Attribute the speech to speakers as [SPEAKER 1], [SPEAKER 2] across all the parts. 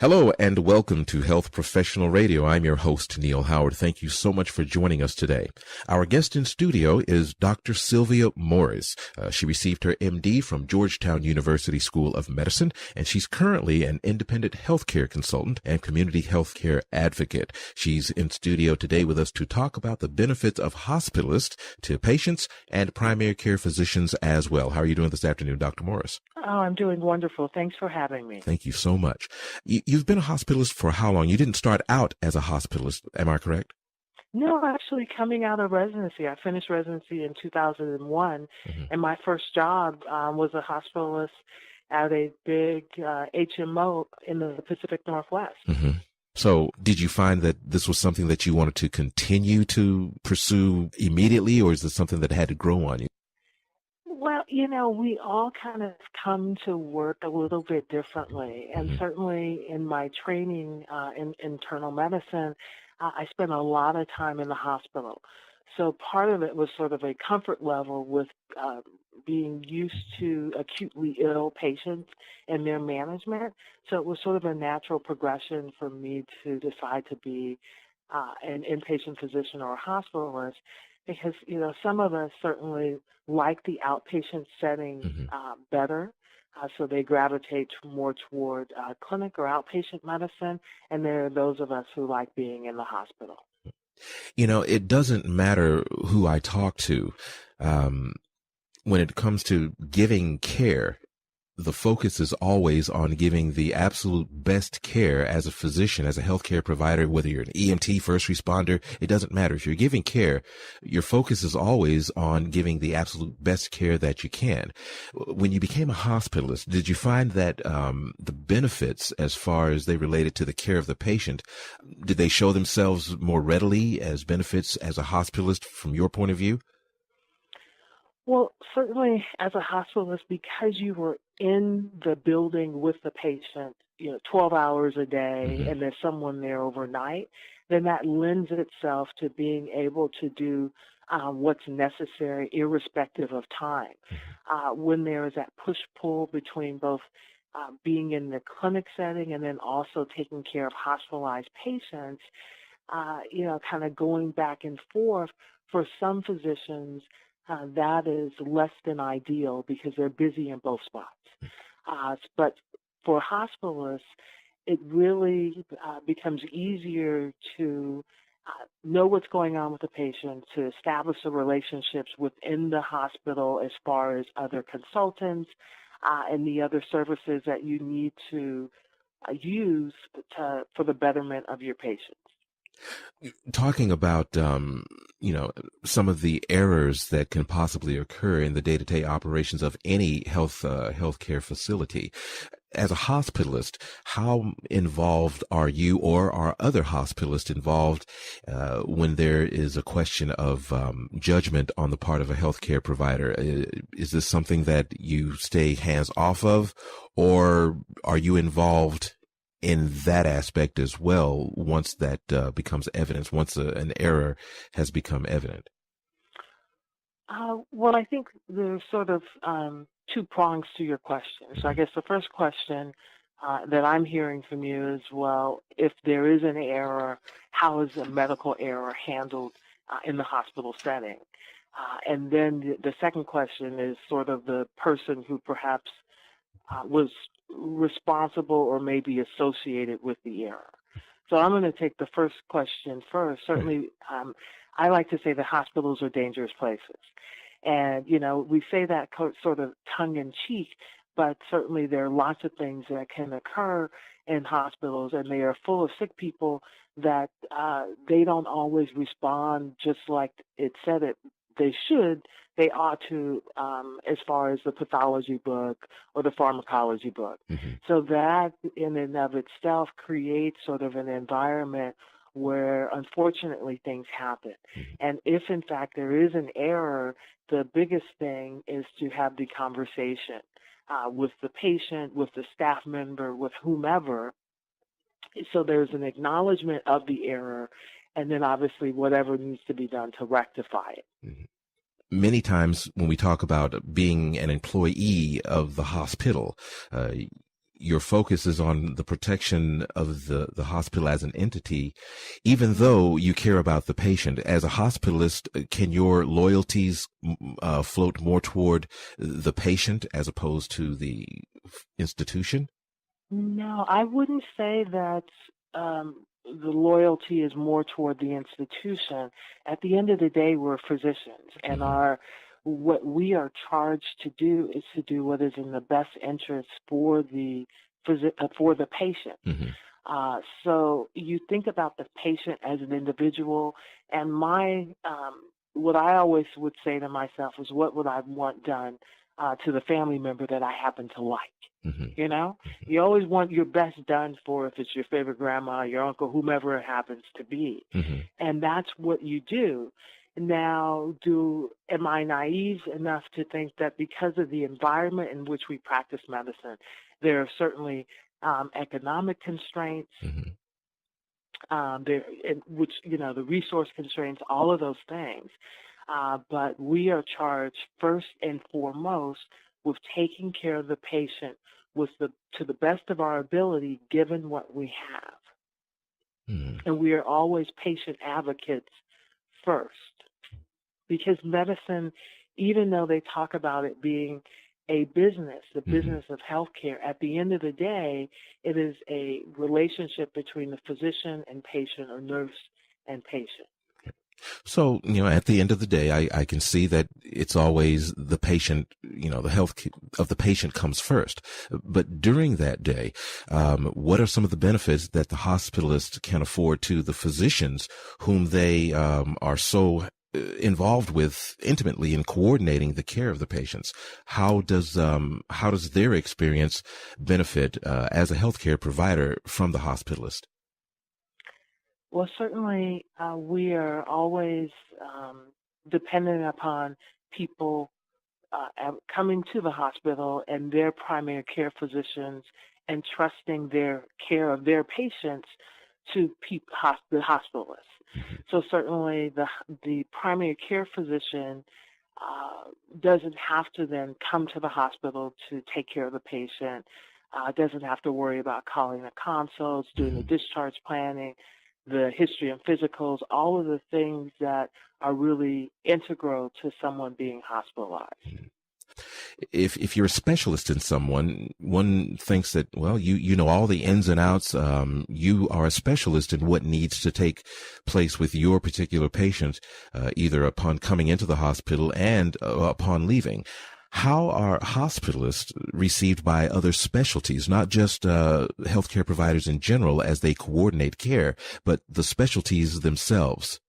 [SPEAKER 1] Hello and welcome to Health Professional Radio. I'm your host, Neal Howard. Thank you so much for joining us today. Our guest in studio is Dr. Silvia Morris. She received her MD from Georgetown University School of Medicine, and she's currently an independent healthcare consultant and community healthcare advocate. She's in studio today with us to talk about the benefits of hospitalists to patients and primary care physicians as well. How are you doing this afternoon, Dr. Morris?
[SPEAKER 2] Oh, I'm doing wonderful. Thanks for having me.
[SPEAKER 1] Thank you so much. You've been a hospitalist for how long? You didn't start out as a hospitalist, am I correct?
[SPEAKER 2] No, actually coming out of residency. I finished residency in 2001, and my first job was a hospitalist at a big HMO in the Pacific Northwest.
[SPEAKER 1] So did you find that this was something that you wanted to continue to pursue immediately, or is this something that had to grow on you?
[SPEAKER 2] Well, we all kind of come to work a little bit differently. And certainly in my training in internal medicine, I spent a lot of time in the hospital. So part of it was sort of a comfort level with being used to acutely ill patients and their management. So it was sort of a natural progression for me to decide to be an inpatient physician or a hospitalist. Because, some of us certainly like the outpatient setting better, so they gravitate more toward clinic or outpatient medicine, and there are those of us who like being in the hospital.
[SPEAKER 1] It doesn't matter who I talk to. When it comes to giving care, the focus is always on giving the absolute best care as a physician, as a healthcare provider, whether you're an EMT, first responder, it doesn't matter. If you're giving care, your focus is always on giving the absolute best care that you can. When you became a hospitalist, did you find that the benefits, as far as they related to the care of the patient, did they show themselves more readily as benefits as a hospitalist from your point of view?
[SPEAKER 2] Well, certainly as a hospitalist, because you were in the building with the patient, 12 hours a day, and there's someone there overnight, then that lends itself to being able to do what's necessary irrespective of time. When there is that push-pull between both being in the clinic setting and then also taking care of hospitalized patients, kind of going back and forth, for some physicians, that is less than ideal because they're busy in both spots. But for hospitalists, it really becomes easier to know what's going on with the patient, to establish the relationships within the hospital as far as other consultants and the other services that you need to use for the betterment of your patients.
[SPEAKER 1] Talking about, some of the errors that can possibly occur in the day-to-day operations of any healthcare facility. As a hospitalist, how involved are you, or are other hospitalists involved when there is a question of judgment on the part of a healthcare provider? Is this something that you stay hands off of, or are you involved in that aspect as well once that becomes evidence, once an error has become evident?
[SPEAKER 2] Well, I think there's sort of two prongs to your question. So I guess the first question that I'm hearing from you is, well, if there is an error, how is a medical error handled in the hospital setting? And then the second question is sort of the person who perhaps was responsible or maybe associated with the error. So I'm going to take the first question first. Certainly, I like to say that hospitals are dangerous places. And, we say that sort of tongue-in-cheek, but certainly there are lots of things that can occur in hospitals, and they are full of sick people that they don't always respond just like it said they should. They ought to, as far as the pathology book or the pharmacology book. So that in and of itself creates sort of an environment where unfortunately things happen. And if in fact there is an error, the biggest thing is to have the conversation with the patient, with the staff member, with whomever. So there's an acknowledgement of the error, and then obviously whatever needs to be done to rectify it.
[SPEAKER 1] Many times when we talk about being an employee of the hospital, your focus is on the protection of the hospital as an entity, even though you care about the patient. As a hospitalist, can your loyalties float more toward the patient as opposed to the institution?
[SPEAKER 2] No, I wouldn't say that the loyalty is more toward the institution. At the end of the day, we're physicians, and
[SPEAKER 1] Mm-hmm.
[SPEAKER 2] what we are charged to do is to do what is in the best interest for for the patient.
[SPEAKER 1] Mm-hmm.
[SPEAKER 2] So you think about the patient as an individual, and what I always would say to myself is, what would I want done to the family member that I happen to like?
[SPEAKER 1] Mm-hmm.
[SPEAKER 2] You know, you always want your best done for, if it's your favorite grandma, your uncle, whomever it happens to be.
[SPEAKER 1] Mm-hmm.
[SPEAKER 2] And that's what you do. Now, am I naive enough to think that because of the environment in which we practice medicine, there are certainly economic constraints,
[SPEAKER 1] Mm-hmm.
[SPEAKER 2] which, the resource constraints, all of those things. But we are charged first and foremost with taking care of the patient to the best of our ability, given what we have.
[SPEAKER 1] Mm-hmm.
[SPEAKER 2] And we are always patient advocates first, because medicine, even though they talk about it being a business, the
[SPEAKER 1] Mm-hmm.
[SPEAKER 2] business of healthcare, at the end of the day, it is a relationship between the physician and patient, or nurse and patient.
[SPEAKER 1] So, at the end of the day, I can see that it's always the patient, the health of the patient comes first. But during that day, what are some of the benefits that the hospitalist can afford to the physicians whom they are so involved with intimately in coordinating the care of the patients? How does their experience benefit as a healthcare provider from the hospitalist?
[SPEAKER 2] Well, certainly we are always dependent upon people coming to the hospital and their primary care physicians, and trusting their care of their patients to the hospitalists.
[SPEAKER 1] Mm-hmm.
[SPEAKER 2] So certainly the primary care physician doesn't have to then come to the hospital to take care of the patient, doesn't have to worry about calling the consults, doing the
[SPEAKER 1] Mm-hmm.
[SPEAKER 2] discharge planning, the history and physicals, all of the things that are really integral to someone being hospitalized.
[SPEAKER 1] If you're a specialist in someone, one thinks that, well, you know all the ins and outs. You are a specialist in what needs to take place with your particular patient, either upon coming into the hospital and upon leaving. How are hospitalists received by other specialties, not just healthcare providers in general, as they coordinate care, but the specialties themselves?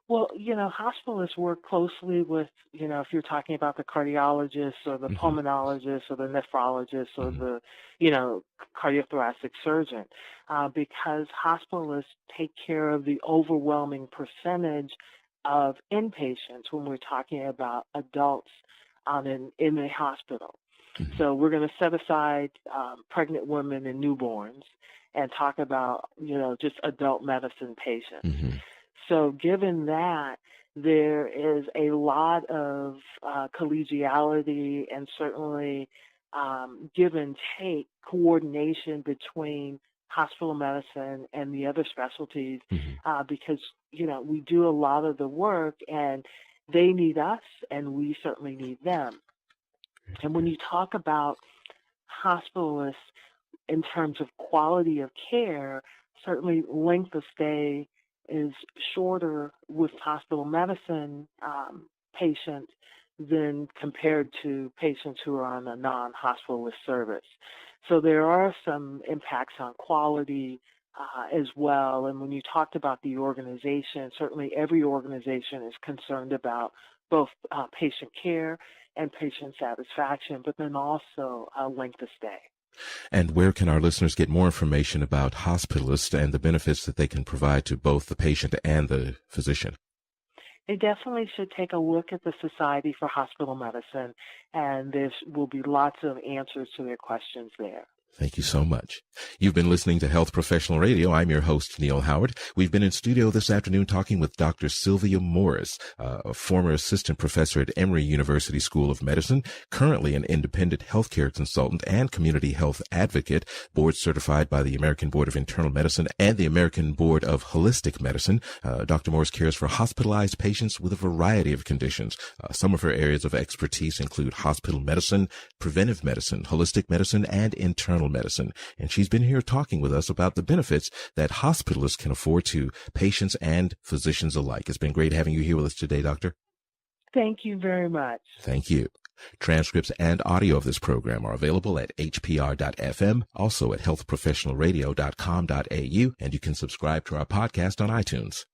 [SPEAKER 2] Well, hospitalists work closely with, if you're talking about the cardiologist or the
[SPEAKER 1] Mm-hmm.
[SPEAKER 2] pulmonologist or the nephrologist or
[SPEAKER 1] Mm-hmm.
[SPEAKER 2] the, cardiothoracic surgeon, because hospitalists take care of the overwhelming percentage of inpatients when we're talking about adults in a hospital.
[SPEAKER 1] Mm-hmm.
[SPEAKER 2] So we're going to set aside pregnant women and newborns and talk about, just adult medicine patients.
[SPEAKER 1] Mm-hmm.
[SPEAKER 2] So given that, there is a lot of collegiality and certainly give and take coordination between hospital medicine and the other specialties,
[SPEAKER 1] Mm-hmm.
[SPEAKER 2] because, we do a lot of the work, and they need us and we certainly need them. And when you talk about hospitalists in terms of quality of care, certainly length of stay is shorter with hospital medicine patients than compared to patients who are on a non-hospitalist service. So there are some impacts on quality as well. And when you talked about the organization, certainly every organization is concerned about both patient care and patient satisfaction, but then also length of stay.
[SPEAKER 1] And where can our listeners get more information about hospitalists and the benefits that they can provide to both the patient and the physician?
[SPEAKER 2] They definitely should take a look at the Society for Hospital Medicine, and there will be lots of answers to their questions there.
[SPEAKER 1] Thank you so much. You've been listening to Health Professional Radio. I'm your host, Neal Howard. We've been in studio this afternoon talking with Dr. Silvia Morris, a former assistant professor at Emory University School of Medicine, currently an independent healthcare consultant and community health advocate, board certified by the American Board of Internal Medicine and the American Board of Holistic Medicine. Dr. Morris cares for hospitalized patients with a variety of conditions. Some of her areas of expertise include hospital medicine, preventive medicine, holistic medicine, and internal medicine. And she's been here talking with us about the benefits that hospitalists can afford to patients and physicians alike. It's been great having you here with us today, Doctor.
[SPEAKER 2] Thank you very much.
[SPEAKER 1] Thank you. Transcripts and audio of this program are available at hpr.fm, also at healthprofessionalradio.com.au, and you can subscribe to our podcast on iTunes.